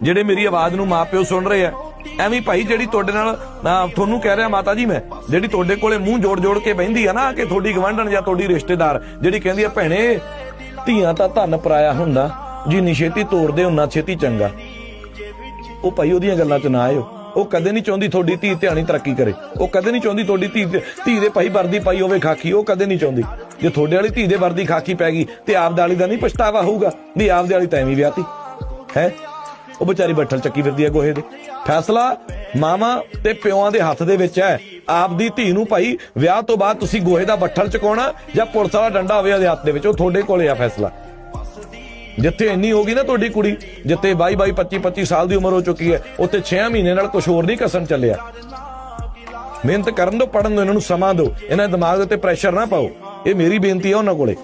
ਜਿਹੜੇ ਮੇਰੀ ਆਵਾਜ਼ ਨੂੰ ਮਾਂ ਪਿਓ ਸੁਣ ਰਹੇ ਆ। ਐਵੇਂ ਭਾਈ ਜਿਹੜੀ ਤੁਹਾਡੇ ਨਾਲ ਤੁਹਾਨੂੰ ਕਹਿ ਰਿਹਾ ਮਾਤਾ ਜੀ, ਮੈਂ ਜਿਹੜੀ ਤੁਹਾਡੇ ਕੋਲੇ ਮੂੰਹ ਜੋੜ ਜੋੜ ਕੇ ਬਹਿੰਦੀ ਆ ਨਾ, ਕਿ ਤੁਹਾਡੀ ਗਵਾਂਢਣ ਜਾਂ ਤੁਹਾਡੀ ਰਿਸ਼ਤੇਦਾਰ ਜਿਹੜੀ ਕਹਿੰਦੀ ਆ ਭੈਣੇ ਧੀਆਂ ਤਾਂ ਧਨ ਪਰਾਇਆ ਹੁੰਦਾ, ਜਿੰਨੀ ਛੇਤੀ ਤੋੜਦੇ ਉਨਾ ਛੇਤੀ ਚੰਗਾ, ਉਹ ਭਾਈ ਉਹਦੀਆਂ ਗੱਲਾਂ 'ਚ ਨਾ ਆਇਓ। ਉਹ ਕਦੇ ਨਹੀਂ ਚਾਹੁੰਦੀ ਤੁਹਾਡੀ ਧੀ ਧਿਆਣੀ ਤਰੱਕੀ ਕਰੇ। ਉਹ ਕਦੇ ਨਹੀਂ ਚਾਹੁੰਦੀ ਤੁਹਾਡੀ ਧੀ ਦੇ ਭਾਈ ਵਰਦੀ ਪਾਈ ਹੋਵੇ ਖਾਕੀ, ਉਹ ਕਦੇ ਨਹੀਂ ਚਾਹੁੰਦੀ। ਜੇ ਤੁਹਾਡੇ ਵਾਲੀ ਧੀ ਦੇ ਵਰਦੀ ਖਾਕੀ ਪੈ ਗਈ ਤੇ ਆਪਦੇ ਵਾਲੀ ਦਾ ਨਹੀਂ ਪਛਤਾਵਾ ਹੋਊਗਾ ਵੀ ਆਪਦੇ ਵਾਲੀ ਤਾਂ ਐਵੇਂ ਵਿਆਹਤੀ ਹੈ। ਉਹ ਵਿਚਾਰੀ ਬੱਠਲ ਚੱਕੀ ਫਿਰਦੀ ਹੈ ਗੋਹੇ ਦੇ। ਫੈਸਲਾ ਮਾਵਾਂ ਤੇ ਪਿਓਆਂ ਦੇ ਹੱਥ ਦੇ ਵਿੱਚ ਹੈ। ਆਪਦੀ ਧੀ ਨੂੰ ਭਾਈ ਵਿਆਹ ਤੋਂ ਬਾਅਦ ਤੁਸੀਂ ਗੋਹੇ ਦਾ ਬੱਠਲ ਚਕਾਉਣਾ ਜਾਂ ਪੁਲਿਸ ਵਾਲਾ ਡੰਡਾ ਹੋਵੇ ਉਹਦੇ ਹੱਥ ਦੇ ਵਿੱਚ, ਉਹ ਤੁਹਾਡੇ ਕੋਲੇ ਆ ਫੈਸਲਾ। ਜਿੱਥੇ ਇੰਨੀ ਹੋ ਗਈ ਨਾ ਤੁਹਾਡੀ ਕੁੜੀ, ਜਿੱਥੇ 22 25 ਸਾਲ ਦੀ ਉਮਰ ਹੋ ਚੁੱਕੀ ਹੈ, ਉੱਥੇ 6 ਮਹੀਨੇ ਨਾਲ ਕੁਛ ਹੋਰ ਨਹੀਂ ਕਸਣ ਚੱਲਿਆ। ਮਿਹਨਤ ਕਰਨ ਦੋ, ਪੜਨ ਦੋ, ਇਹਨਾਂ ਨੂੰ ਸਮਾਂ ਦਿਓ, ਇਹਨਾਂ ਦੇ ਦਿਮਾਗ ਉੱਤੇ ਪ੍ਰੈਸ਼ਰ ਨਾ ਪਾਓ। ਇਹ ਮੇਰੀ ਬੇਨਤੀ ਹੈ ਉਹਨਾਂ ਕੋਲੇ।